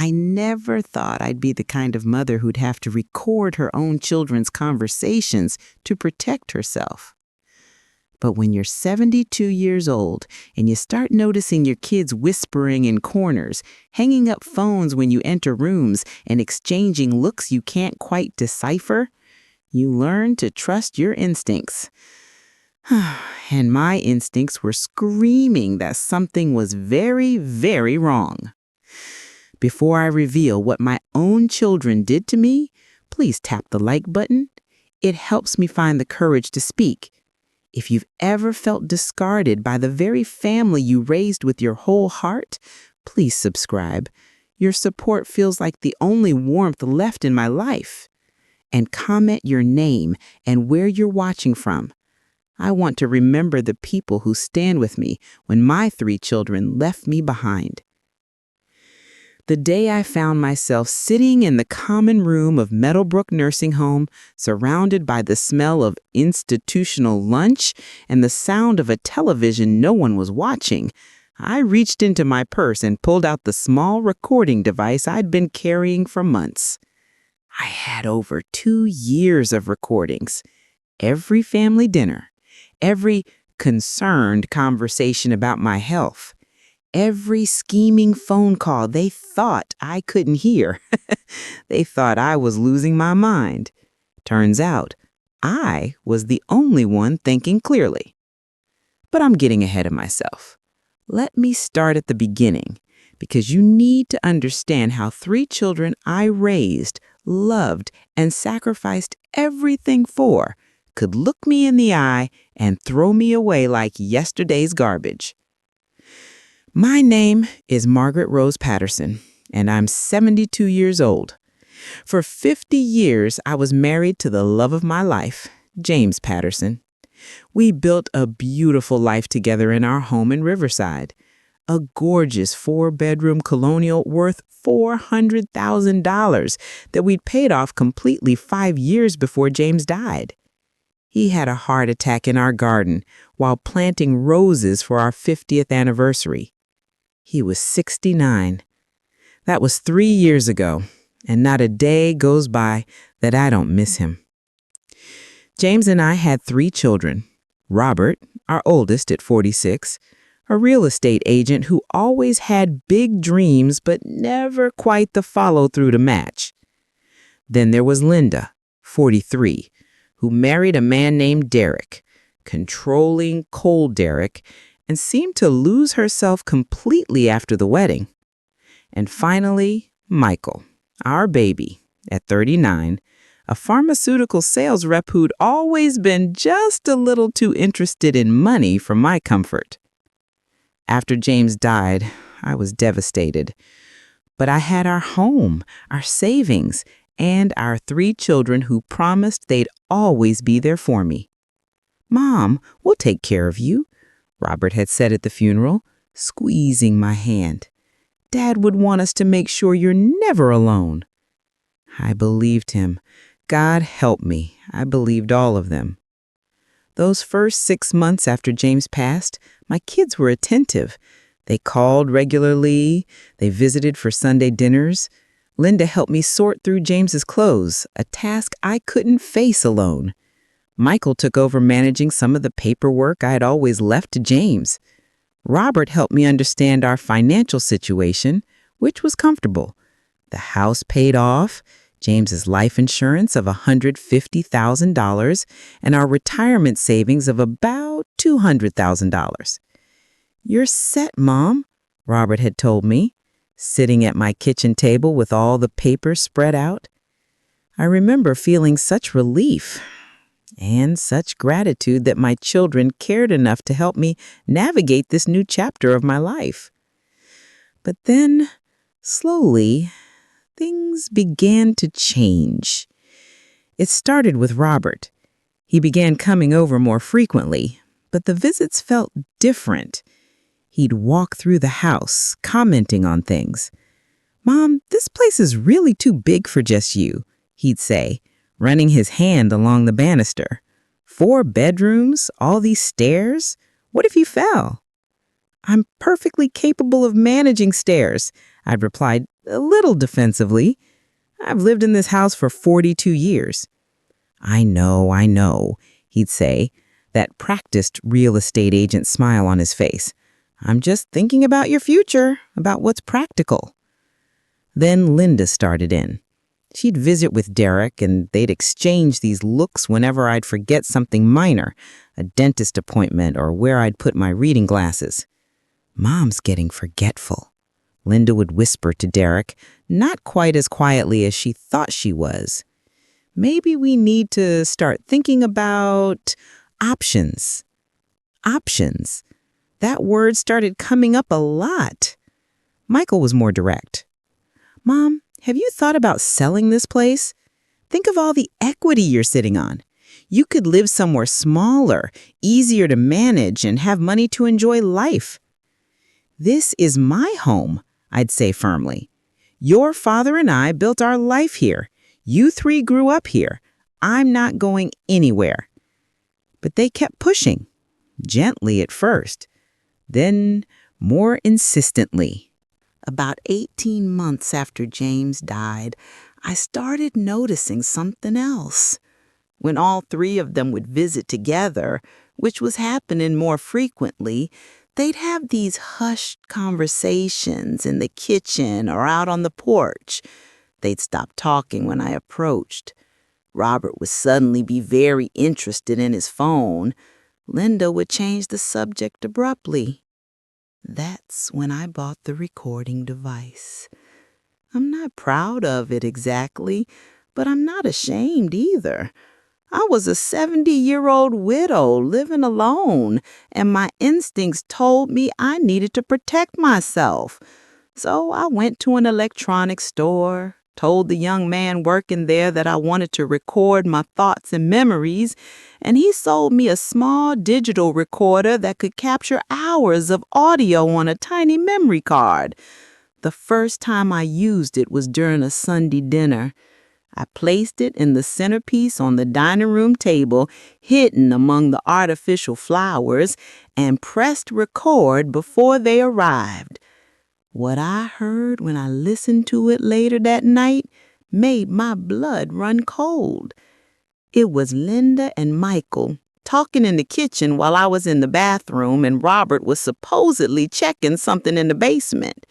I never thought I'd be the kind of mother who'd have to record her own children's conversations to protect herself. But when you're 72 years old and you start noticing your kids whispering in corners, hanging up phones when you enter rooms, and exchanging looks you can't quite decipher, you learn to trust your instincts. And my instincts were screaming that something was very, very wrong. Before I reveal what my own children did to me, please tap the like button. It helps me find the courage to speak. If you've ever felt discarded by the very family you raised with your whole heart, please subscribe. Your support feels like the only warmth left in my life. And comment your name and where you're watching from. I want to remember the people who stand with me when my 3 children left me behind. The day I found myself sitting in the common room of Meadowbrook Nursing Home, surrounded by the smell of institutional lunch and the sound of a television no one was watching, I reached into my purse and pulled out the small recording device I'd been carrying for months. I had over 2 years of recordings. Every family dinner, every concerned conversation about my health, every scheming phone call they thought I couldn't hear. They thought I was losing my mind. Turns out, I was the only one thinking clearly. But I'm getting ahead of myself. Let me start at the beginning, because you need to understand how 3 children I raised, loved, and sacrificed everything for could look me in the eye and throw me away like yesterday's garbage. My name is Margaret Rose Patterson, and I'm 72 years old. For 50 years, I was married to the love of my life, James Patterson. We built a beautiful life together in our home in Riverside, a gorgeous 4-bedroom colonial worth $400,000 that we'd paid off completely 5 years before James died. He had a heart attack in our garden while planting roses for our 50th anniversary. He was 69. That was 3 years ago, and not a day goes by that I don't miss him. James and I had 3 children. Robert, our oldest at 46, a real estate agent who always had big dreams but never quite the follow-through to match. Then there was Linda, 43, who married a man named Derek, controlling, cold Derek, and seemed to lose herself completely after the wedding. And finally, Michael, our baby, at 39, a pharmaceutical sales rep who'd always been just a little too interested in money for my comfort. After James died, I was devastated. But I had our home, our savings, and our 3 children who promised they'd always be there for me. "Mom, we'll take care of you," Robert had said at the funeral, squeezing my hand. "Dad would want us to make sure you're never alone." I believed him. God help me, I believed all of them. Those first 6 months after James passed, my kids were attentive. They called regularly. They visited for Sunday dinners. Linda helped me sort through James's clothes, a task I couldn't face alone. Michael took over managing some of the paperwork I had always left to James. Robert helped me understand our financial situation, which was comfortable. The house paid off, James's life insurance of $150,000, and our retirement savings of about $200,000. "You're set, Mom," Robert had told me, sitting at my kitchen table with all the papers spread out. I remember feeling such relief and such gratitude that my children cared enough to help me navigate this new chapter of my life. But then, slowly, things began to change. It started with Robert. He began coming over more frequently, but the visits felt different. He'd walk through the house, commenting on things. "Mom, this place is really too big for just you," he'd say, running his hand along the banister. "4 bedrooms, all these stairs? What if you fell?" "I'm perfectly capable of managing stairs," I'd replied, A little defensively. I've lived in this house for 42 years. I know, he'd say, that practiced real estate agent smile on his face. I'm just thinking about your future, about what's practical. Then Linda started in. She'd visit with Derek, and they'd exchange these looks whenever I'd forget something minor, a dentist appointment or where I'd put my reading glasses. Mom's getting forgetful, Linda would whisper to Derek, not quite as quietly as she thought she was. Maybe we need to start thinking about options. Options. That word started coming up a lot. Michael was more direct. Mom, have you thought about selling this place? Think of all the equity you're sitting on. You could live somewhere smaller, easier to manage, and have money to enjoy life. This is my home, I'd say firmly. Your father and I built our life here. You three grew up here. I'm not going anywhere. But they kept pushing, gently at first, then more insistently. About 18 months after James died, I started noticing something else. When all three of them would visit together, which was happening more frequently, they'd have these hushed conversations in the kitchen or out on the porch. They'd stop talking when I approached. Robert would suddenly be very interested in his phone. Linda would change the subject abruptly. That's when I bought the recording device. I'm not proud of it exactly, but I'm not ashamed either. I was a 70-year-old widow living alone, and my instincts told me I needed to protect myself. So I went to an electronics store, told the young man working there that I wanted to record my thoughts and memories, and he sold me a small digital recorder that could capture hours of audio on a tiny memory card. The first time I used it was during a Sunday dinner. I placed it in the centerpiece on the dining room table, hidden among the artificial flowers, and pressed record before they arrived. What I heard when I listened to it later that night made my blood run cold. It was Linda and Michael talking in the kitchen while I was in the bathroom and Robert was supposedly checking something in the basement.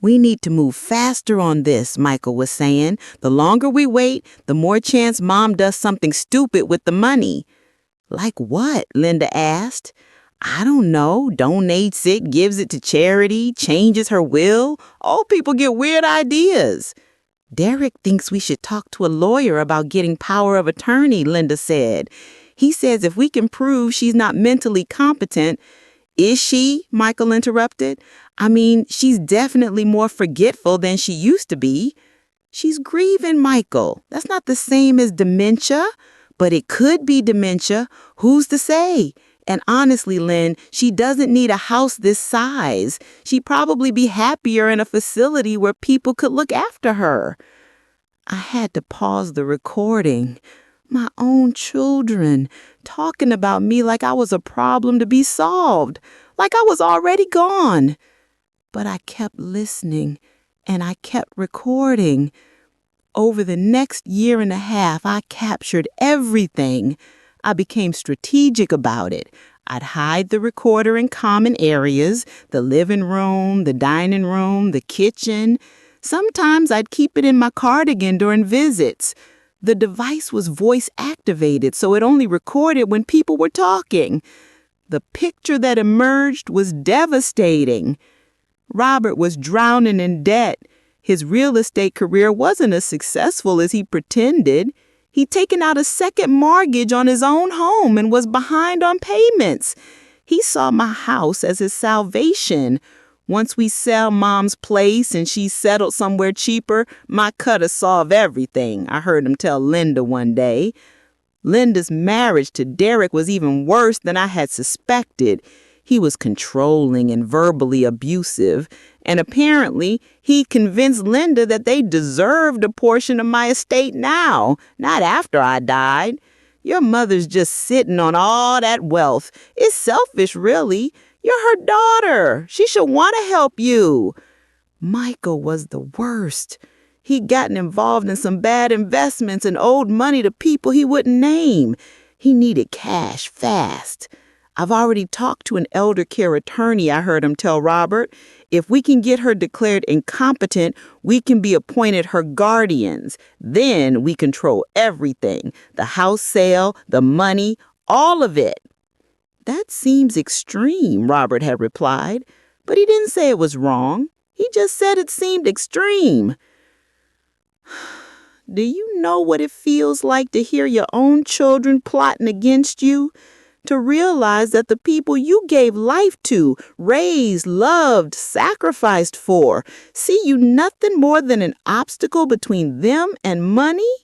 We need to move faster on this, Michael was saying. The longer we wait, the more chance Mom does something stupid with the money. Like what? Linda asked. I don't know, donates it, gives it to charity, changes her will. Old people get weird ideas. Derek thinks we should talk to a lawyer about getting power of attorney, Linda said. He says if we can prove she's not mentally competent. Is she? Michael interrupted. I mean, she's definitely more forgetful than she used to be. She's grieving, Michael. That's not the same as dementia, but it could be dementia. Who's to say? And honestly, Lynn, she doesn't need a house this size. She'd probably be happier in a facility where people could look after her. I had to pause the recording. My own children, talking about me like I was a problem to be solved, like I was already gone. But I kept listening, and I kept recording. Over the next year and a half, I captured everything. I became strategic about it. I'd hide the recorder in common areas, the living room, the dining room, the kitchen. Sometimes I'd keep it in my cardigan during visits. The device was voice-activated, so it only recorded when people were talking. The picture that emerged was devastating. Robert was drowning in debt. His real estate career wasn't as successful as he pretended. He'd taken out a second mortgage on his own home and was behind on payments. He saw my house as his salvation. Once we sell Mom's place and she settled somewhere cheaper, my cut'll solve everything, I heard him tell Linda one day. Linda's marriage to Derek was even worse than I had suspected. He was controlling and verbally abusive, and apparently he convinced Linda that they deserved a portion of my estate now, not after I died. Your mother's just sitting on all that wealth. It's selfish, really. You're her daughter. She should want to help you. Michael was the worst. He'd gotten involved in some bad investments and owed money to people he wouldn't name. He needed cash fast. I've already talked to an elder care attorney, I heard him tell Robert. If we can get her declared incompetent, we can be appointed her guardians. Then we control everything, the house sale, the money, all of it. That seems extreme, Robert had replied, but he didn't say it was wrong. He just said it seemed extreme. Do you know what it feels like to hear your own children plotting against you? To realize that the people you gave life to, raised, loved, sacrificed for, see you nothing more than an obstacle between them and money?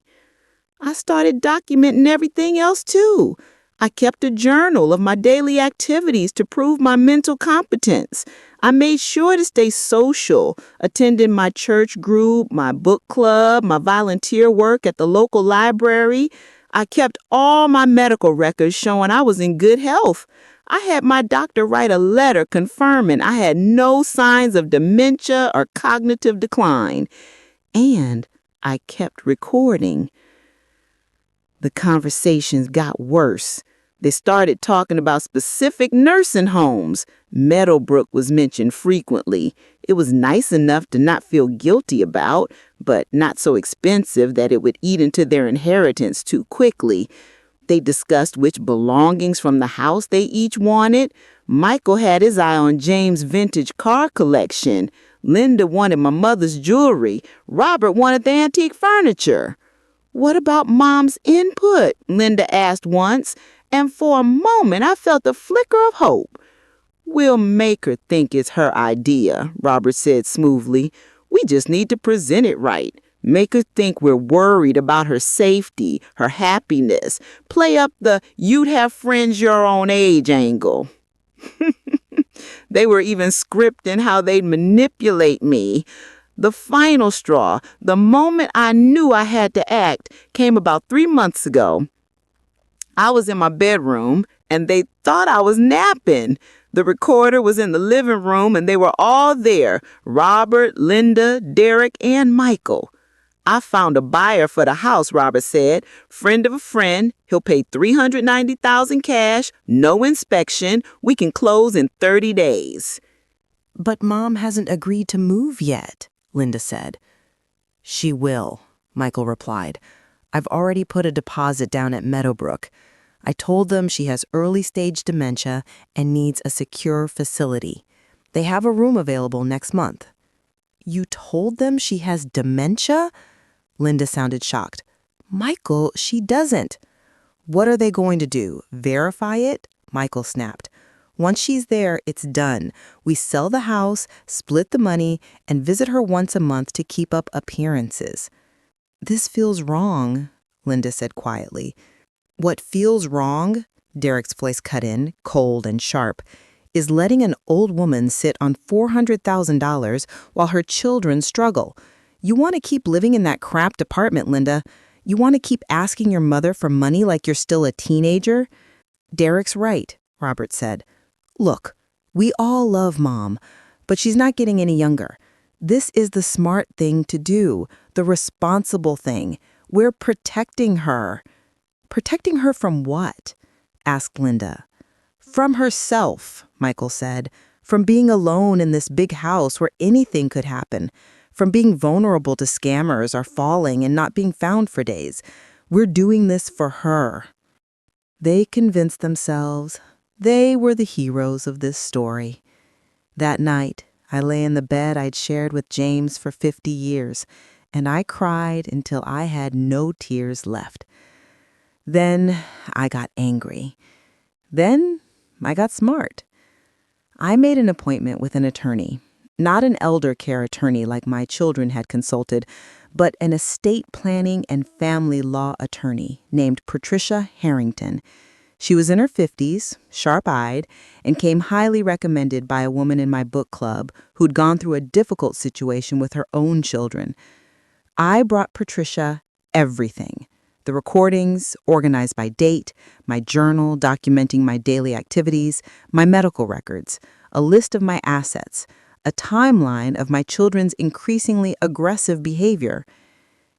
I started documenting everything else too. I kept a journal of my daily activities to prove my mental competence. I made sure to stay social, attending my church group, my book club, my volunteer work at the local library. I kept all my medical records showing I was in good health. I had my doctor write a letter confirming I had no signs of dementia or cognitive decline. And I kept recording. The conversations got worse. They started talking about specific nursing homes. Meadowbrook was mentioned frequently. It was nice enough to not feel guilty about, but not so expensive that it would eat into their inheritance too quickly. They discussed which belongings from the house they each wanted. Michael had his eye on James' vintage car collection. Linda wanted my mother's jewelry. Robert wanted the antique furniture. "What about Mom's input?" Linda asked once, and for a moment I felt a flicker of hope. "We'll make her think it's her idea," Robert said smoothly. "We just need to present it right. Make her think we're worried about her safety, her happiness. Play up the 'you'd have friends your own age' angle." They were even scripting how they'd manipulate me. The final straw, the moment I knew I had to act, came about 3 months ago. I was in my bedroom, and they thought I was napping. The recorder was in the living room, and they were all there, Robert, Linda, Derek, and Michael. "I found a buyer for the house," Robert said. "Friend of a friend. He'll pay $390,000 cash, no inspection. We can close in 30 days. "But Mom hasn't agreed to move yet," Linda said. "She will," Michael replied. "I've already put a deposit down at Meadowbrook. I told them she has early-stage dementia and needs a secure facility. They have a room available next month." "You told them she has dementia?" Linda sounded shocked. "Michael, she doesn't." "What are they going to do? Verify it?" Michael snapped. "Once she's there, it's done. We sell the house, split the money, and visit her once a month to keep up appearances." "This feels wrong," Linda said quietly. "What feels wrong," Derek's voice cut in, cold and sharp, "is letting an old woman sit on $400,000 while her children struggle. You want to keep living in that cramped apartment, Linda. You want to keep asking your mother for money like you're still a teenager?" "Derek's right," Robert said. "Look, we all love Mom, but she's not getting any younger. This is the smart thing to do, the responsible thing. We're protecting her." "Protecting her from what?" asked Linda. "From herself," Michael said. "From being alone in this big house where anything could happen. From being vulnerable to scammers or falling and not being found for days. We're doing this for her." They convinced themselves they were the heroes of this story. That night, I lay in the bed I'd shared with James for 50 years, and I cried until I had no tears left. Then I got angry. Then I got smart. I made an appointment with an attorney, not an elder care attorney like my children had consulted, but an estate planning and family law attorney named Patricia Harrington. She was in her 50s, sharp-eyed, and came highly recommended by a woman in my book club who'd gone through a difficult situation with her own children. I brought Patricia everything. The recordings, organized by date, my journal documenting my daily activities, my medical records, a list of my assets, a timeline of my children's increasingly aggressive behavior.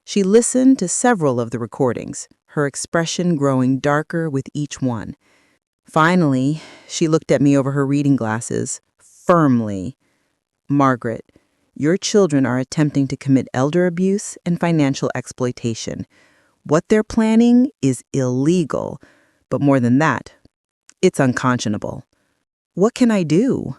She listened to several of the recordings, her expression growing darker with each one. Finally, she looked at me over her reading glasses, firmly. "Margaret, your children are attempting to commit elder abuse and financial exploitation. What they're planning is illegal, but more than that, it's unconscionable. What can I do?"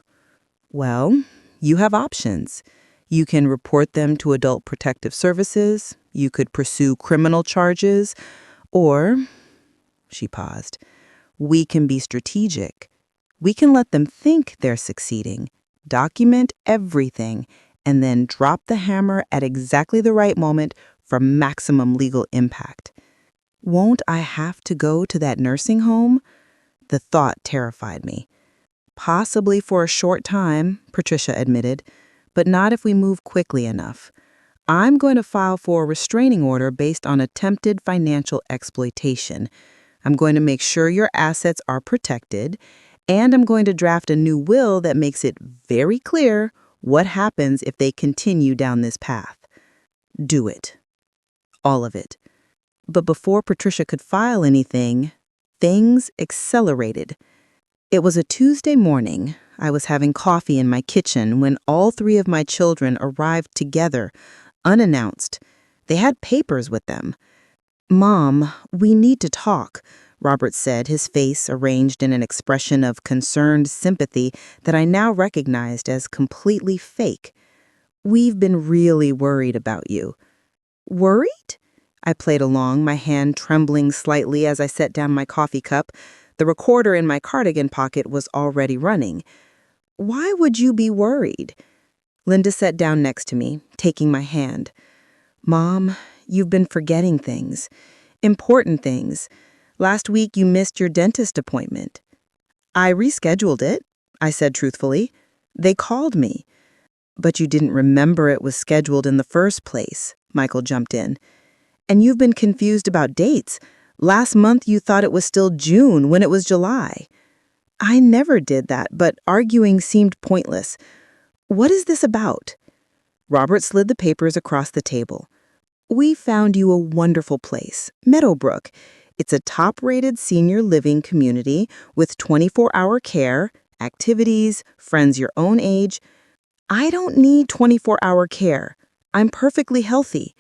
"Well, you have options. You can report them to Adult Protective Services, you could pursue criminal charges, or," she paused, "we can be strategic. We can let them think they're succeeding, document everything, and then drop the hammer at exactly the right moment for maximum legal impact." "Won't I have to go to that nursing home?" The thought terrified me. "Possibly for a short time," Patricia admitted, "but not if we move quickly enough. I'm going to file for a restraining order based on attempted financial exploitation. I'm going to make sure your assets are protected, and I'm going to draft a new will that makes it very clear what happens if they continue down this path. Do it. All of it." But before Patricia could file anything, things accelerated. It was a Tuesday morning. I was having coffee in my kitchen when all three of my children arrived together, unannounced. They had papers with them. "Mom, we need to talk," Robert said, his face arranged in an expression of concerned sympathy that I now recognized as completely fake. "We've been really worried about you." "Worried?" I played along, my hand trembling slightly as I set down my coffee cup. The recorder in my cardigan pocket was already running. "Why would you be worried?" Linda sat down next to me, taking my hand. "Mom, you've been forgetting things. Important things. Last week you missed your dentist appointment." "I rescheduled it," I said truthfully. "They called me." "But you didn't remember it was scheduled in the first place," Michael jumped in. "And you've been confused about dates. Last month you thought it was still June when it was July." "I never did that, but arguing seemed pointless. What is this about?" Robert slid the papers across the table. "We found you a wonderful place, Meadowbrook. It's a top-rated senior living community with 24-hour care, activities, friends your own age. I don't need 24-hour care. I'm perfectly healthy."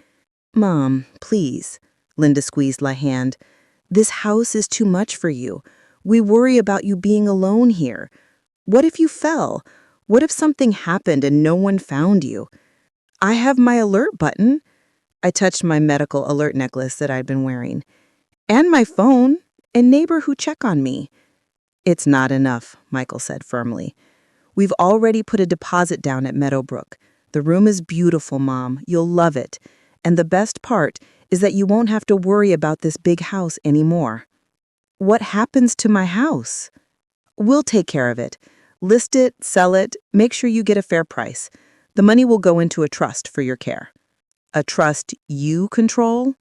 "Mom, please." Linda squeezed my hand. "This house is too much for you. We worry about you being alone here. What if you fell? What if something happened and no one found you?" "I have my alert button." I touched my medical alert necklace that I'd been wearing. "And my phone, and neighbor who check on me." "It's not enough," Michael said firmly. "We've already put a deposit down at Meadowbrook. The room is beautiful, Mom. You'll love it. And the best part is that you won't have to worry about this big house anymore." "What happens to my house?" "We'll take care of it. List it, sell it, make sure you get a fair price. The money will go into a trust for your care." "A trust you control?"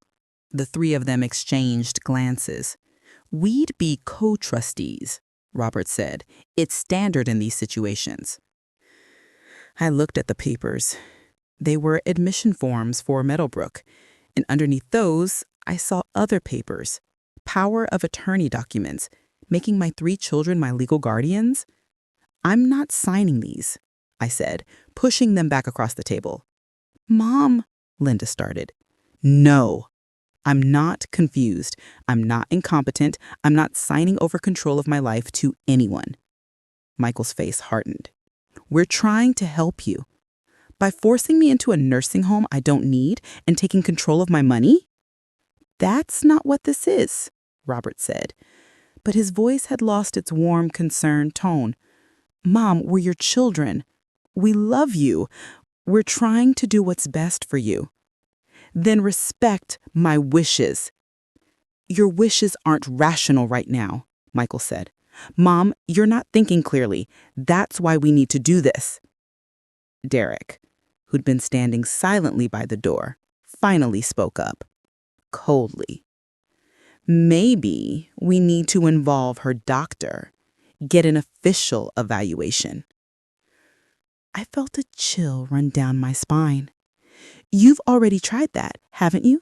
The three of them exchanged glances. "We'd be co-trustees," Robert said. "It's standard in these situations." I looked at the papers. They were admission forms for Meadowbrook, and underneath those, I saw other papers, power of attorney documents, making my three children my legal guardians. "I'm not signing these," I said, pushing them back across the table. "Mom," Linda started. "No. I'm not confused. I'm not incompetent. I'm not signing over control of my life to anyone." Michael's face hardened. "We're trying to help you. By forcing me into a nursing home I don't need and taking control of my money?" "That's not what this is," Robert said. But his voice had lost its warm, concerned tone. "Mom, we're your children. We love you. We're trying to do what's best for you. Then respect my wishes." "Your wishes aren't rational right now," Michael said. "Mom, you're not thinking clearly. That's why we need to do this." Derek, who'd been standing silently by the door, finally spoke up, coldly. "Maybe we need to involve her doctor, get an official evaluation." I felt a chill run down my spine. You've already tried that, haven't you?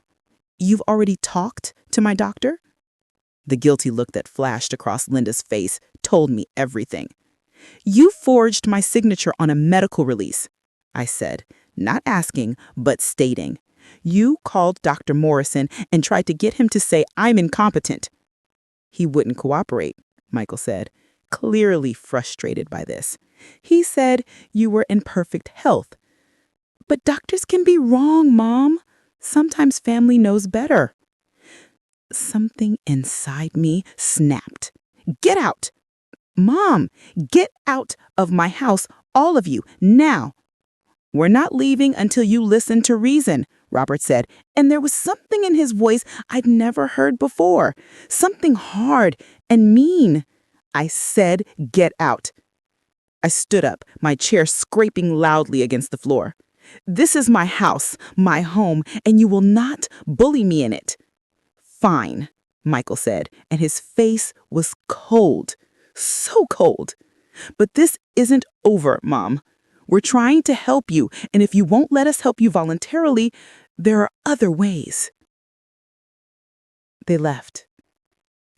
You've already talked to my doctor? The guilty look that flashed across Linda's face told me everything. You forged my signature on a medical release, I said, not asking, but stating. You called Dr. Morrison and tried to get him to say I'm incompetent. He wouldn't cooperate, Michael said, clearly frustrated by this. He said you were in perfect health. But doctors can be wrong, Mom. Sometimes family knows better. Something inside me snapped. Get out! Mom, get out of my house, all of you, now. We're not leaving until you listen to reason, Robert said, and there was something in his voice I'd never heard before. Something hard and mean. I said, get out. I stood up, my chair scraping loudly against the floor. This is my house, my home, and you will not bully me in it. Fine, Michael said, and his face was cold. So cold. But this isn't over, Mom. We're trying to help you, and if you won't let us help you voluntarily, there are other ways. They left.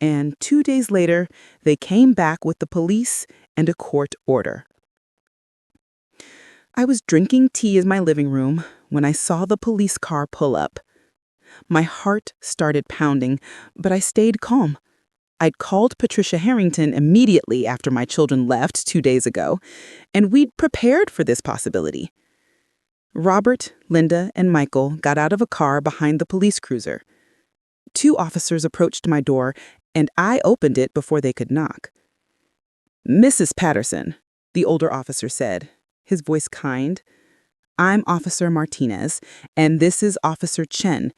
And 2 days later, they came back with the police and a court order. I was drinking tea in my living room when I saw the police car pull up. My heart started pounding, but I stayed calm. I'd called Patricia Harrington immediately after my children left 2 days ago, and we'd prepared for this possibility. Robert, Linda, and Michael got out of a car behind the police cruiser. 2 officers approached my door, and I opened it before they could knock. Mrs. Patterson, the older officer said, his voice kind. I'm Officer Martinez, and this is Officer Chen.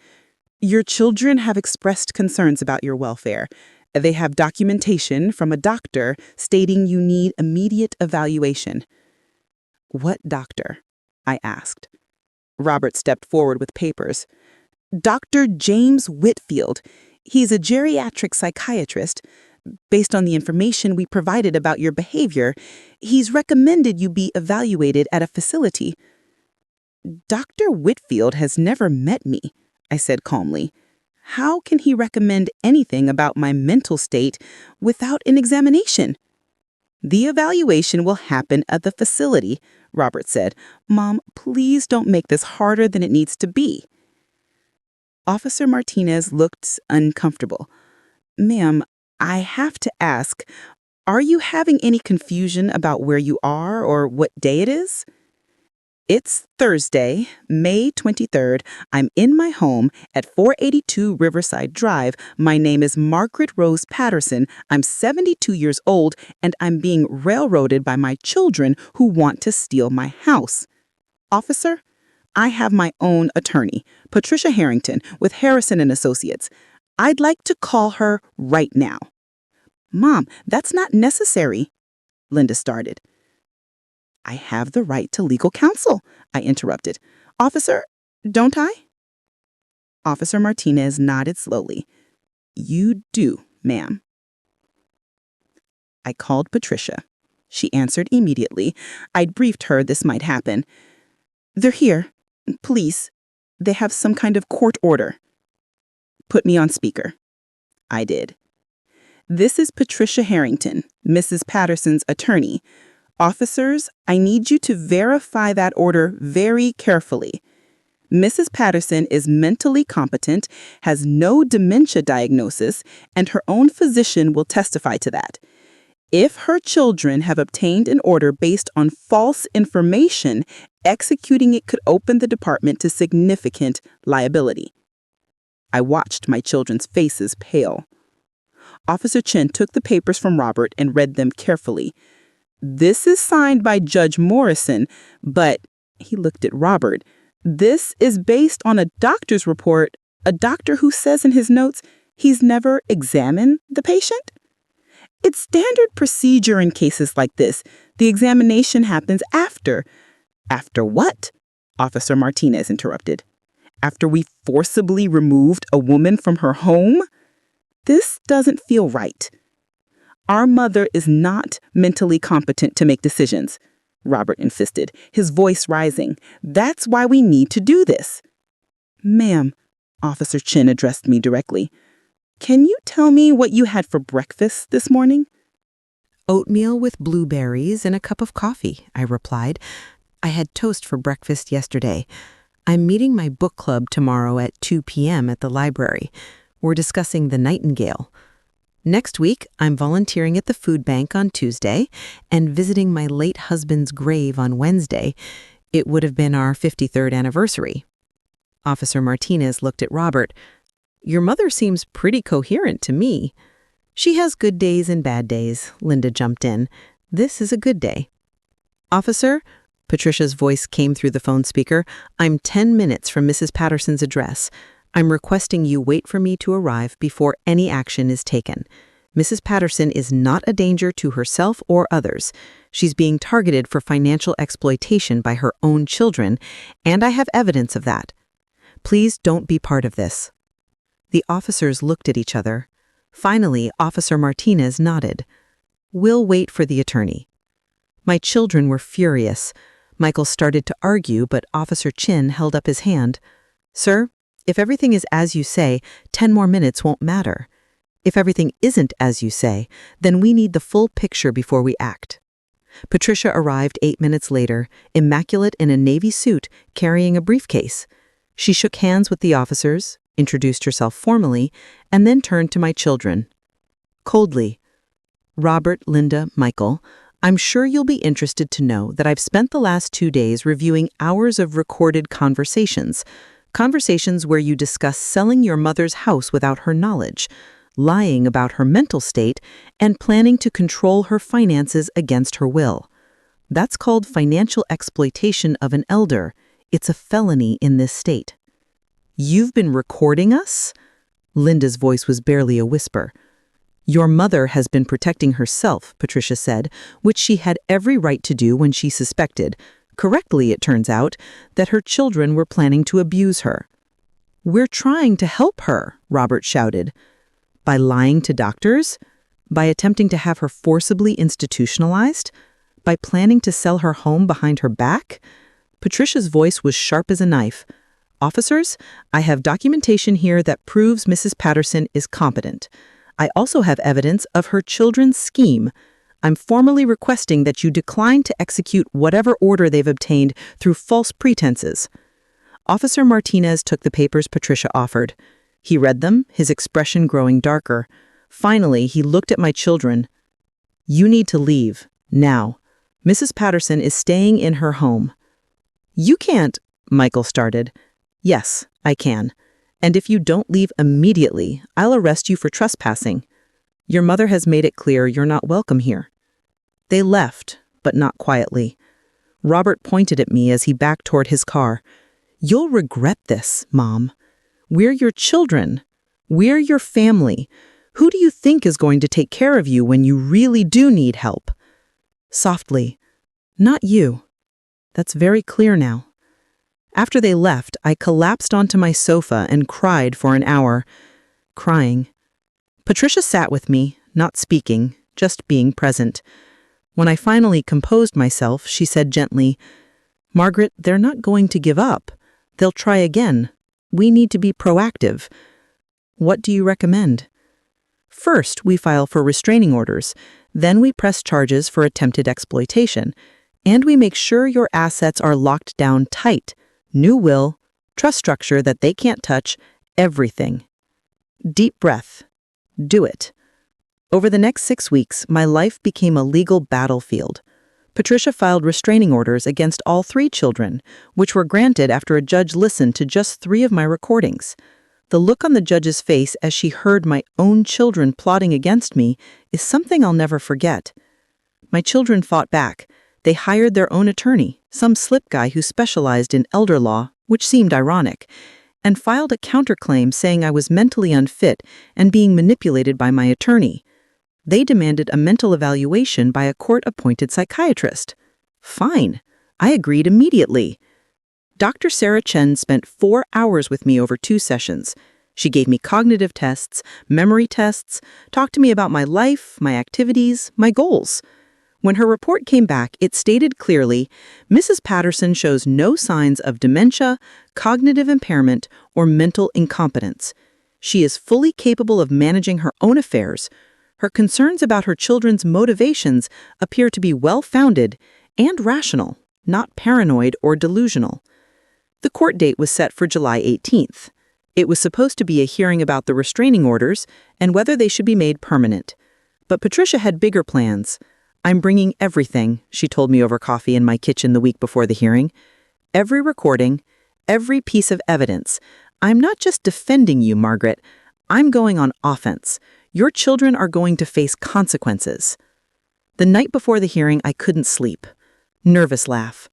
Your children have expressed concerns about your welfare. They have documentation from a doctor stating you need immediate evaluation. What doctor? I asked. Robert stepped forward with papers. Dr. James Whitfield. He's a geriatric psychiatrist. Based on the information we provided about your behavior, he's recommended you be evaluated at a facility. Dr. Whitfield has never met me, I said calmly. How can he recommend anything about my mental state without an examination? The evaluation will happen at the facility, Robert said. Mom, please don't make this harder than it needs to be. Officer Martinez looked uncomfortable. Ma'am, I have to ask, are you having any confusion about where you are or what day it is? It's Thursday, May 23rd. I'm in my home at 482 Riverside Drive. My name is Margaret Rose Patterson. I'm 72 years old, and I'm being railroaded by my children who want to steal my house. Officer, I have my own attorney, Patricia Harrington, with Harrison and Associates. I'd like to call her right now. Mom, that's not necessary, Linda started. I have the right to legal counsel, I interrupted. Officer, don't I? Officer Martinez nodded slowly. You do, ma'am. I called Patricia. She answered immediately. I'd briefed her this might happen. They're here. Please. They have some kind of court order. Put me on speaker. I did. This is Patricia Harrington, Mrs. Patterson's attorney. Officers, I need you to verify that order very carefully. Mrs. Patterson is mentally competent, has no dementia diagnosis, and her own physician will testify to that. If her children have obtained an order based on false information, executing it could open the department to significant liability. I watched my children's faces pale. Officer Chen took the papers from Robert and read them carefully. This is signed by Judge Morrison, but, he looked at Robert, this is based on a doctor's report, a doctor who says in his notes he's never examined the patient. It's standard procedure in cases like this. The examination happens after. After what? Officer Martinez interrupted. After we forcibly removed a woman from her home? This doesn't feel right. Our mother is not mentally competent to make decisions. Robert insisted, his voice rising. "That's why we need to do this." "Ma'am," Officer Chin addressed me directly, "can you tell me what you had for breakfast this morning?" "Oatmeal with blueberries and a cup of coffee," I replied. "I had toast for breakfast yesterday. I'm meeting my book club tomorrow at 2 p.m. at the library. We're discussing The Nightingale. Next week, I'm volunteering at the food bank on Tuesday and visiting my late husband's grave on Wednesday. It would have been our 53rd anniversary." Officer Martinez looked at Robert. "Your mother seems pretty coherent to me." "She has good days and bad days," Linda jumped in. "This is a good day." "Officer," Patricia's voice came through the phone speaker, "I'm 10 minutes from Mrs. Patterson's address. I'm requesting you wait for me to arrive before any action is taken. Mrs. Patterson is not a danger to herself or others. She's being targeted for financial exploitation by her own children, and I have evidence of that. Please don't be part of this." The officers looked at each other. Finally, Officer Martinez nodded. "We'll wait for the attorney." My children were furious. Michael started to argue, but Officer Chin held up his hand. "Sir, if everything is as you say, 10 more minutes won't matter. If everything isn't as you say, then we need the full picture before we act." Patricia arrived 8 minutes later, immaculate in a navy suit, carrying a briefcase. She shook hands with the officers, introduced herself formally, and then turned to my children. Coldly, "Robert, Linda, Michael, I'm sure you'll be interested to know that I've spent the last 2 days reviewing hours of recorded conversations where you discuss selling your mother's house without her knowledge, lying about her mental state, and planning to control her finances against her will. That's called financial exploitation of an elder. It's a felony in this state." "You've been recording us?" Linda's voice was barely a whisper. "Your mother has been protecting herself," Patricia said, "which she had every right to do when she suspected, correctly it turns out, that her children were planning to abuse her." "We're trying to help her," Robert shouted. "By lying to doctors? By attempting to have her forcibly institutionalized? By planning to sell her home behind her back?" Patricia's voice was sharp as a knife. "Officers, I have documentation here that proves Mrs. Patterson is competent. I also have evidence of her children's scheme. I'm formally requesting that you decline to execute whatever order they've obtained through false pretenses." Officer Martinez took the papers Patricia offered. He read them, his expression growing darker. Finally, he looked at my children. "You need to leave, now. Mrs. Patterson is staying in her home." "You can't," Michael started. "Yes, I can. And if you don't leave immediately, I'll arrest you for trespassing. Your mother has made it clear you're not welcome here." They left, but not quietly. Robert pointed at me as he backed toward his car. "You'll regret this, Mom. We're your children. We're your family. Who do you think is going to take care of you when you really do need help?" Softly, "Not you. That's very clear now." After they left, I collapsed onto my sofa and cried for an hour. Crying. Patricia sat with me, not speaking, just being present. When I finally composed myself, she said gently, "Margaret, they're not going to give up. They'll try again. We need to be proactive. What do you recommend?" "First, we file for restraining orders. Then we press charges for attempted exploitation. And we make sure your assets are locked down tight. New will, trust structure that they can't touch, everything." Deep breath. Do it. Over the next 6 weeks, my life became a legal battlefield. Patricia filed restraining orders against all 3 children, which were granted after a judge listened to just 3 of my recordings. The look on the judge's face as she heard my own children plotting against me is something I'll never forget. My children fought back. They hired their own attorney, some slip guy who specialized in elder law, which seemed ironic, and filed a counterclaim saying I was mentally unfit and being manipulated by my attorney. They demanded a mental evaluation by a court-appointed psychiatrist. Fine. I agreed immediately. Dr. Sarah Chen spent 4 hours with me over 2 sessions. She gave me cognitive tests, memory tests, talked to me about my life, my activities, my goals. When her report came back, it stated clearly, Mrs. Patterson shows no signs of dementia, cognitive impairment, or mental incompetence. She is fully capable of managing her own affairs. Her concerns about her children's motivations appear to be well-founded and rational, not paranoid or delusional. The court date was set for July 18th. It was supposed to be a hearing about the restraining orders and whether they should be made permanent. But Patricia had bigger plans. "I'm bringing everything," she told me over coffee in my kitchen the week before the hearing. "Every recording, every piece of evidence. I'm not just defending you, Margaret. I'm going on offense. Your children are going to face consequences." The night before the hearing, I couldn't sleep. Nervous laugh.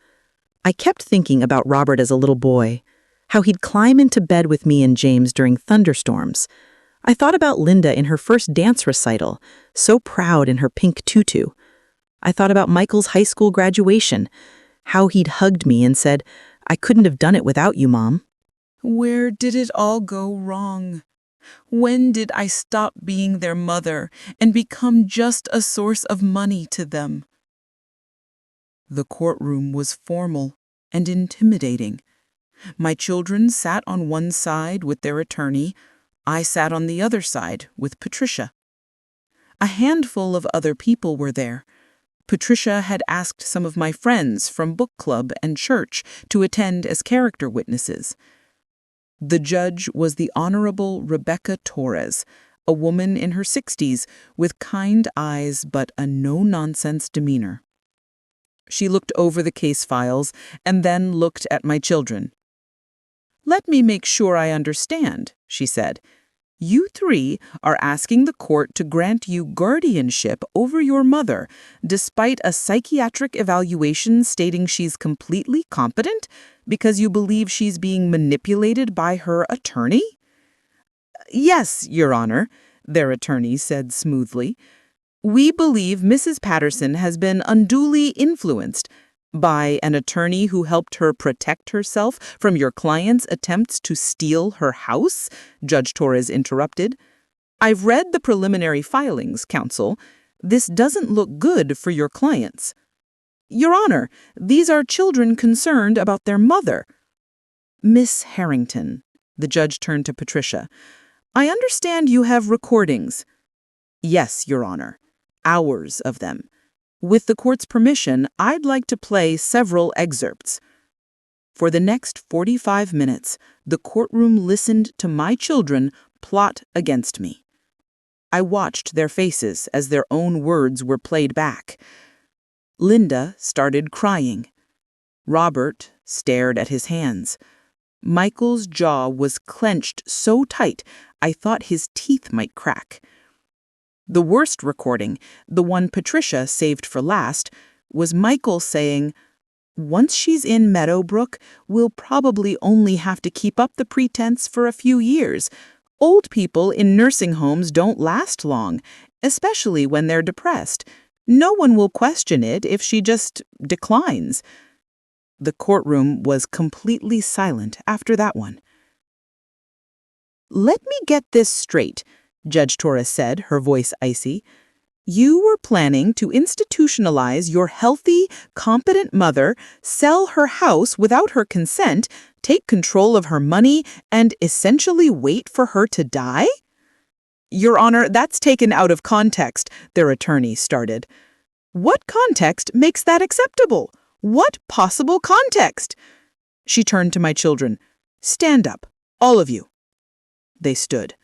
I kept thinking about Robert as a little boy, how he'd climb into bed with me and James during thunderstorms. I thought about Linda in her first dance recital, so proud in her pink tutu. I thought about Michael's high school graduation, how he'd hugged me and said, "I couldn't have done it without you, Mom." Where did it all go wrong? When did I stop being their mother and become just a source of money to them? The courtroom was formal and intimidating. My children sat on one side with their attorney. I sat on the other side with Patricia. A handful of other people were there. Patricia had asked some of my friends from book club and church to attend as character witnesses. The judge was the Honorable Rebecca Torres, a woman in her 60s with kind eyes but a no-nonsense demeanor. She looked over the case files and then looked at my children. "Let me make sure I understand," she said. "You three are asking the court to grant you guardianship over your mother, despite a psychiatric evaluation stating she's completely competent, because you believe she's being manipulated by her attorney?" "Yes, Your Honor," their attorney said smoothly. "We believe Mrs. Patterson has been unduly influenced by an attorney who helped her protect herself from your client's attempts to steal her house," Judge Torres interrupted. "I've read the preliminary filings, counsel. This doesn't look good for your clients." "Your Honor, these are children concerned about their mother." "Miss Harrington," the judge turned to Patricia, "I understand you have recordings." "Yes, Your Honor. Hours of them. With the court's permission, I'd like to play several excerpts." For the next 45 minutes, the courtroom listened to my children plot against me. I watched their faces as their own words were played back. Linda started crying. Robert stared at his hands. Michael's jaw was clenched so tight I thought his teeth might crack. The worst recording, the one Patricia saved for last, was Michael saying, "Once she's in Meadowbrook, we'll probably only have to keep up the pretense for a few years. Old people in nursing homes don't last long, especially when they're depressed. No one will question it if she just declines." The courtroom was completely silent after that one. "Let me get this straight," Judge Torres said, her voice icy. "You were planning to institutionalize your healthy, competent mother, sell her house without her consent, take control of her money, and essentially wait for her to die?" "Your Honor, that's taken out of context," their attorney started. "What context makes that acceptable? What possible context?" She turned to my children. "Stand up, all of you." They stood.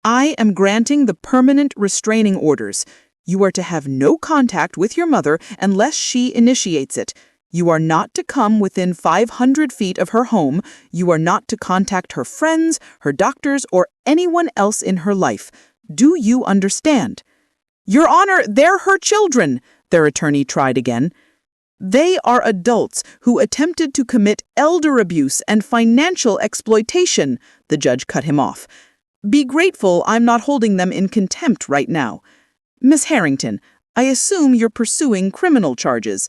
"I am granting the permanent restraining orders. You are to have no contact with your mother unless she initiates it. You are not to come within 500 feet of her home. You are not to contact her friends, her doctors, or anyone else in her life. Do you understand?" "Your Honor, they're her children," their attorney tried again. "They are adults who attempted to commit elder abuse and financial exploitation," the judge cut him off. "Be grateful I'm not holding them in contempt right now. Miss Harrington, I assume you're pursuing criminal charges."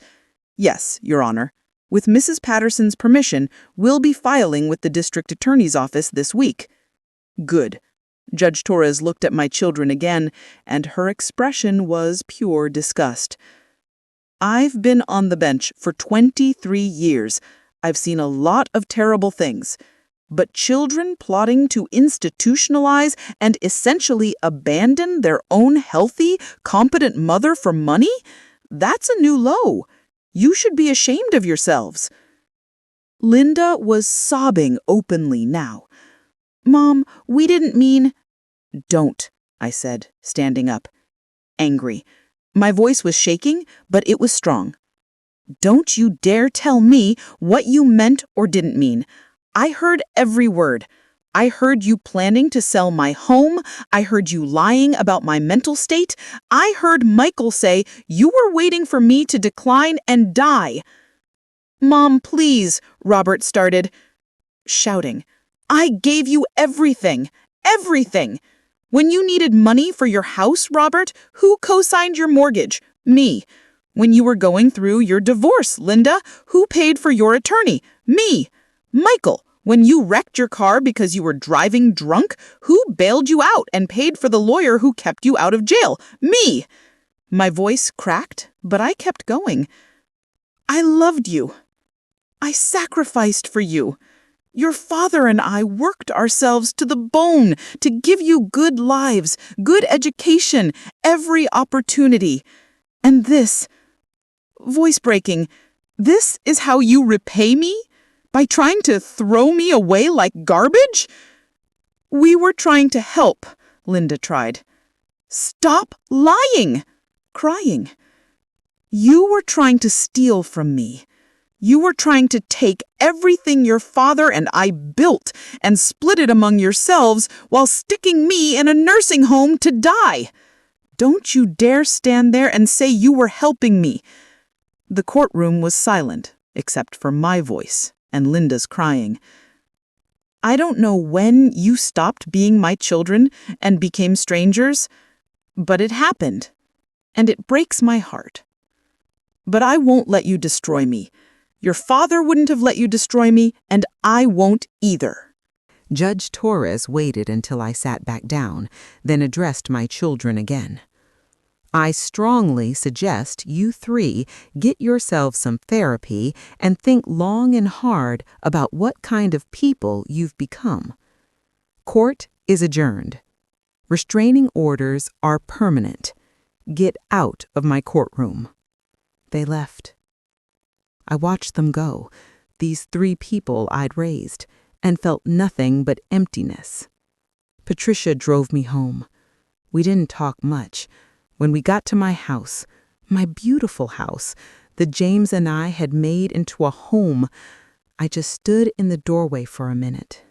"Yes, Your Honor. With Mrs. Patterson's permission, we'll be filing with the district attorney's office this week." "Good." Judge Torres looked at my children again, and her expression was pure disgust. I've been on the bench for 23 years. I've seen a lot of terrible things. But children plotting to institutionalize and essentially abandon their own healthy, competent mother for money? That's a new low. You should be ashamed of yourselves. Linda was sobbing openly now. Mom, we didn't mean... Don't, I said, standing up, angry. My voice was shaking, but it was strong. Don't you dare tell me what you meant or didn't mean. I heard every word. I heard you planning to sell my home. I heard you lying about my mental state. I heard Michael say you were waiting for me to decline and die. Mom, please, Robert started, shouting. I gave you everything. Everything. When you needed money for your house, Robert, who co-signed your mortgage? Me. When you were going through your divorce, Linda, who paid for your attorney? Me. Michael, when you wrecked your car because you were driving drunk, who bailed you out and paid for the lawyer who kept you out of jail? Me. My voice cracked, but I kept going. I loved you. I sacrificed for you. Your father and I worked ourselves to the bone to give you good lives, good education, every opportunity. And this, voice breaking, this is how you repay me? By trying to throw me away like garbage? We were trying to help, Linda tried. Stop lying, crying. You were trying to steal from me. You were trying to take everything your father and I built and split it among yourselves while sticking me in a nursing home to die. Don't you dare stand there and say you were helping me. The courtroom was silent, except for my voice and Linda's crying. I don't know when you stopped being my children and became strangers, but it happened, and it breaks my heart. But I won't let you destroy me. Your father wouldn't have let you destroy me, and I won't either. Judge Torres waited until I sat back down, then addressed my children again. I strongly suggest you three get yourselves some therapy and think long and hard about what kind of people you've become. Court is adjourned. Restraining orders are permanent. Get out of my courtroom. They left. I watched them go, these three people I'd raised, and felt nothing but emptiness. Patricia drove me home. We didn't talk much. When we got to my house, my beautiful house, that James and I had made into a home, I just stood in the doorway for a minute.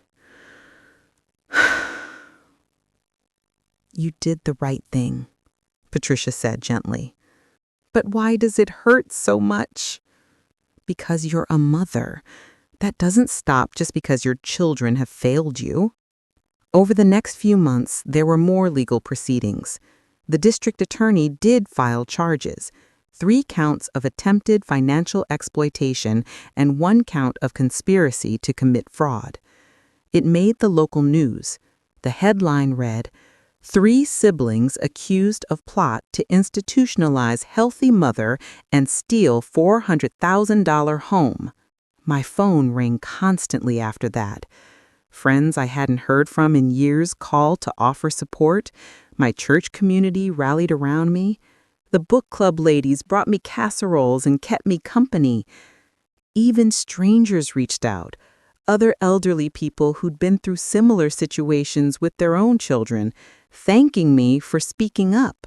You did the right thing, Patricia said gently. But why does it hurt so much? Because you're a mother. That doesn't stop just because your children have failed you. Over the next few months, there were more legal proceedings. The district attorney did file charges, 3 counts of attempted financial exploitation and 1 count of conspiracy to commit fraud. It made the local news. The headline read, 3 siblings accused of plot to institutionalize healthy mother and steal $400,000 home. My phone rang constantly after that. Friends I hadn't heard from in years called to offer support. My church community rallied around me. The book club ladies brought me casseroles and kept me company. Even strangers reached out. Other elderly people who'd been through similar situations with their own children, thanking me for speaking up.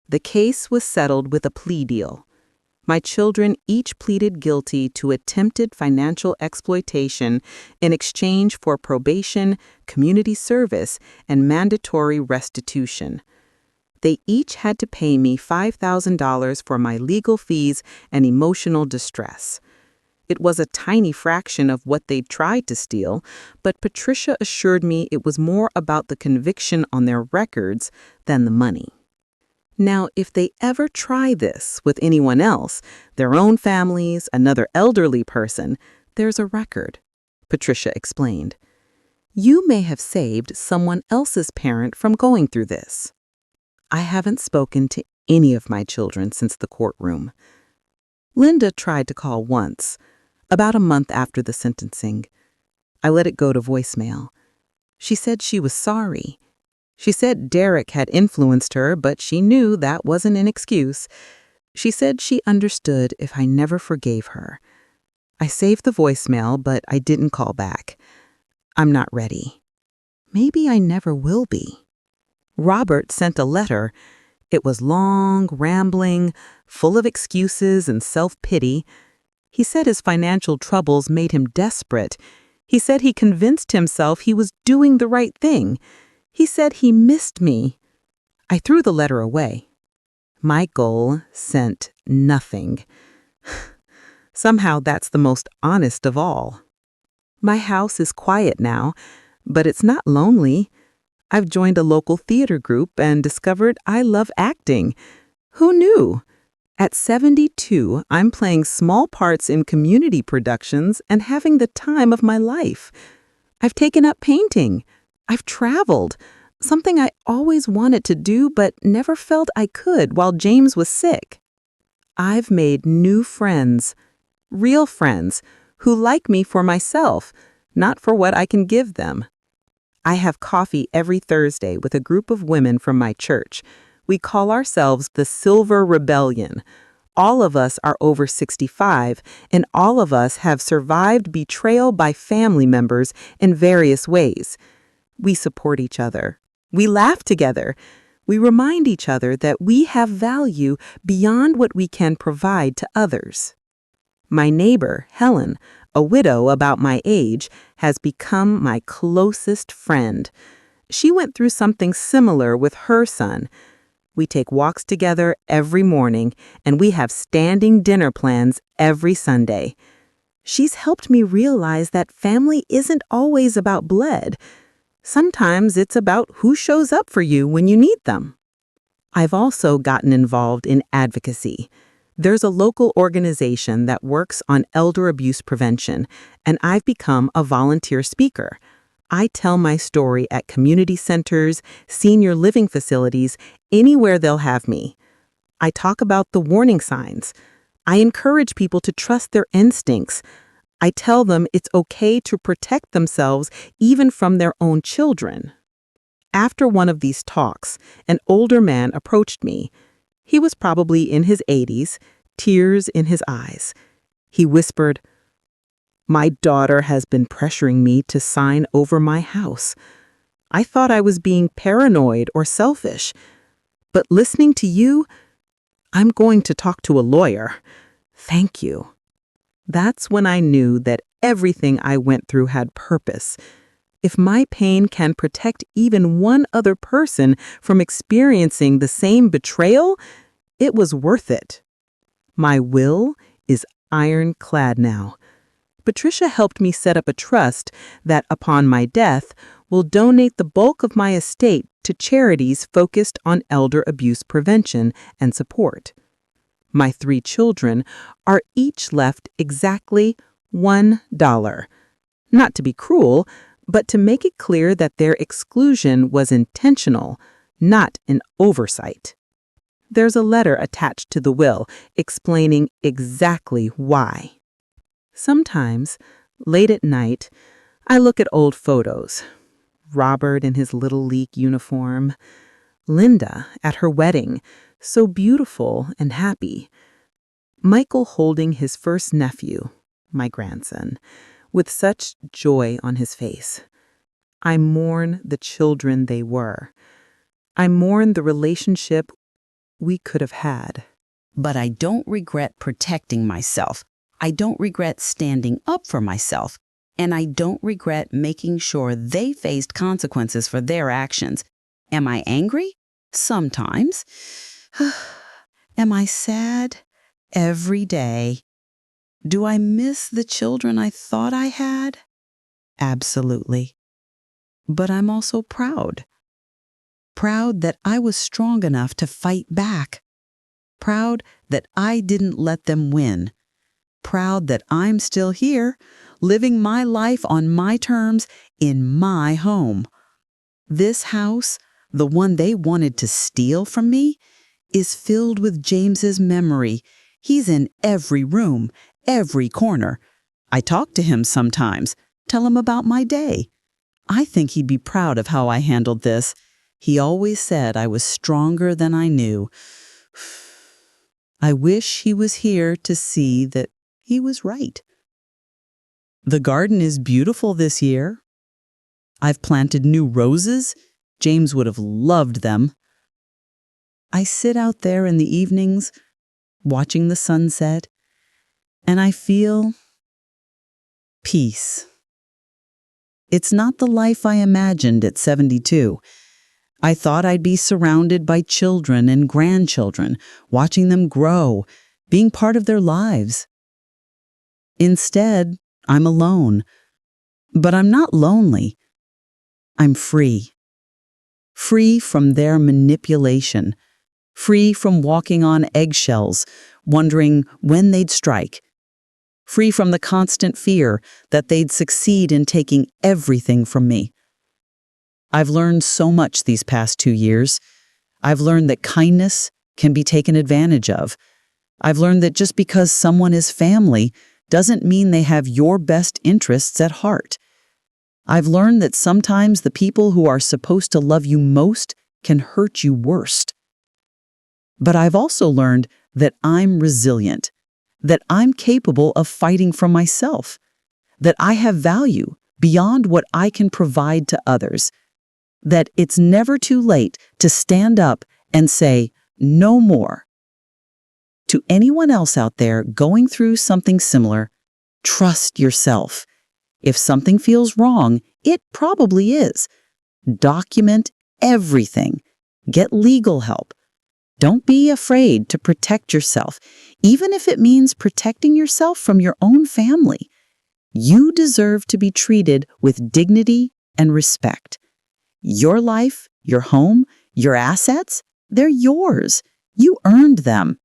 The case was settled with a plea deal. My children each pleaded guilty to attempted financial exploitation in exchange for probation, community service, and mandatory restitution. They each had to pay me $5,000 for my legal fees and emotional distress. It was a tiny fraction of what they'd tried to steal, but Patricia assured me it was more about the conviction on their records than the money. Now, if they ever try this with anyone else, their own families, another elderly person, there's a record, Patricia explained. You may have saved someone else's parent from going through this. I haven't spoken to any of my children since the courtroom. Linda tried to call once, about a month after the sentencing. I let it go to voicemail. She said she was sorry. She said Derek had influenced her, but she knew that wasn't an excuse. She said she understood if I never forgave her. I saved the voicemail, but I didn't call back. I'm not ready. Maybe I never will be. Robert sent a letter. It was long, rambling, full of excuses and self-pity. He said his financial troubles made him desperate. He said he convinced himself he was doing the right thing. He said he missed me. I threw the letter away. Michael sent nothing. Somehow that's the most honest of all. My house is quiet now, but it's not lonely. I've joined a local theater group and discovered I love acting. Who knew? At 72, I'm playing small parts in community productions and having the time of my life. I've taken up painting. I've traveled, something I always wanted to do but never felt I could while James was sick. I've made new friends, real friends, who like me for myself, not for what I can give them. I have coffee every Thursday with a group of women from my church. We call ourselves the Silver Rebellion. All of us are over 65, and all of us have survived betrayal by family members in various ways. We support each other. We laugh together. We remind each other that we have value beyond what we can provide to others. My neighbor, Helen, a widow about my age, has become my closest friend. She went through something similar with her son. We take walks together every morning, and we have standing dinner plans every Sunday. She's helped me realize that family isn't always about blood. Sometimes it's about who shows up for you when you need them. I've also gotten involved in advocacy. There's a local organization that works on elder abuse prevention, and I've become a volunteer speaker. I tell my story at community centers, senior living facilities, anywhere they'll have me. I talk about the warning signs. I encourage people to trust their instincts. I tell them it's okay to protect themselves even from their own children. After one of these talks, an older man approached me. He was probably in his 80s, tears in his eyes. He whispered, "My daughter has been pressuring me to sign over my house. I thought I was being paranoid or selfish. But listening to you, I'm going to talk to a lawyer. Thank you." That's when I knew that everything I went through had purpose. If my pain can protect even one other person from experiencing the same betrayal, it was worth it. My will is ironclad now. Patricia helped me set up a trust that, upon my death, will donate the bulk of my estate to charities focused on elder abuse prevention and support. My 3 children are each left exactly $1. Not to be cruel, but to make it clear that their exclusion was intentional, not an oversight. There's a letter attached to the will explaining exactly why. Sometimes, late at night, I look at old photos. Robert in his Little League uniform, Linda at her wedding, so beautiful and happy, Michael holding his first nephew, my grandson, with such joy on his face. I mourn the children they were. I mourn the relationship we could have had. But I don't regret protecting myself. I don't regret standing up for myself. And I don't regret making sure they faced consequences for their actions. Am I angry? Sometimes. Am I sad? Every day. Do I miss the children I thought I had? Absolutely. But I'm also proud. Proud that I was strong enough to fight back. Proud that I didn't let them win. Proud that I'm still here, living my life on my terms in my home. This house, the one they wanted to steal from me, is filled with James's memory He's in every room, every corner. I talk to him sometimes, tell him about my day. I think he'd be proud of how I handled this. He always said I was stronger than I knew. I wish he was here to see that he was right. The garden is beautiful this year. I've planted new roses. James would have loved them. I sit out there in the evenings, watching the sunset, and I feel peace. It's not the life I imagined at 72. I thought I'd be surrounded by children and grandchildren, watching them grow, being part of their lives. Instead, I'm alone. But I'm not lonely. I'm free. Free from their manipulation. Free from walking on eggshells, wondering when they'd strike. Free from the constant fear that they'd succeed in taking everything from me. I've learned so much these past 2 years. I've learned that kindness can be taken advantage of. I've learned that just because someone is family doesn't mean they have your best interests at heart. I've learned that sometimes the people who are supposed to love you most can hurt you worst. But I've also learned that I'm resilient, that I'm capable of fighting for myself, that I have value beyond what I can provide to others, that it's never too late to stand up and say, no more. To anyone else out there going through something similar, trust yourself. If something feels wrong, it probably is. Document everything. Get legal help. Don't be afraid to protect yourself, even if it means protecting yourself from your own family. You deserve to be treated with dignity and respect. Your life, your home, your assets, they're yours. You earned them.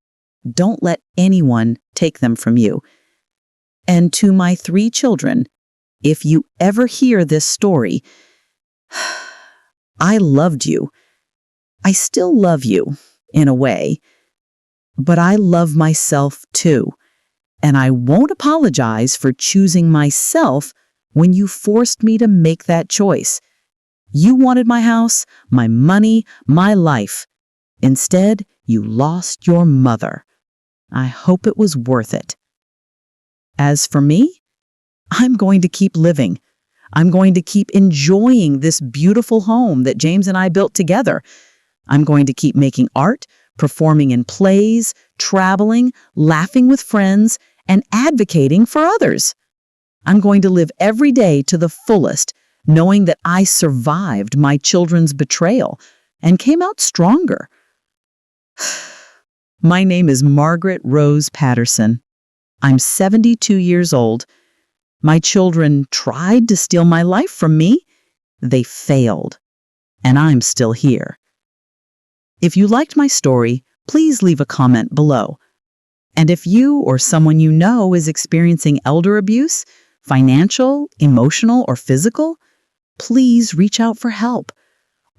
Don't let anyone take them from you. And to my 3 children, if you ever hear this story, I loved you. I still love you, in a way. But I love myself too. And I won't apologize for choosing myself when you forced me to make that choice. You wanted my house, my money, my life. Instead, you lost your mother. I hope it was worth it. As for me, I'm going to keep living. I'm going to keep enjoying this beautiful home that James and I built together. I'm going to keep making art, performing in plays, traveling, laughing with friends, and advocating for others. I'm going to live every day to the fullest, knowing that I survived my children's betrayal and came out stronger. My name is Margaret Rose Patterson. I'm 72 years old. My children tried to steal my life from me. They failed. And I'm still here. If you liked my story, please leave a comment below. And if you or someone you know is experiencing elder abuse, financial, emotional, or physical, please reach out for help.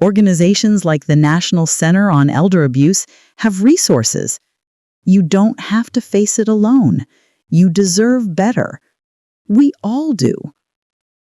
Organizations like the National Center on Elder Abuse have resources. You don't have to face it alone. You deserve better. We all do.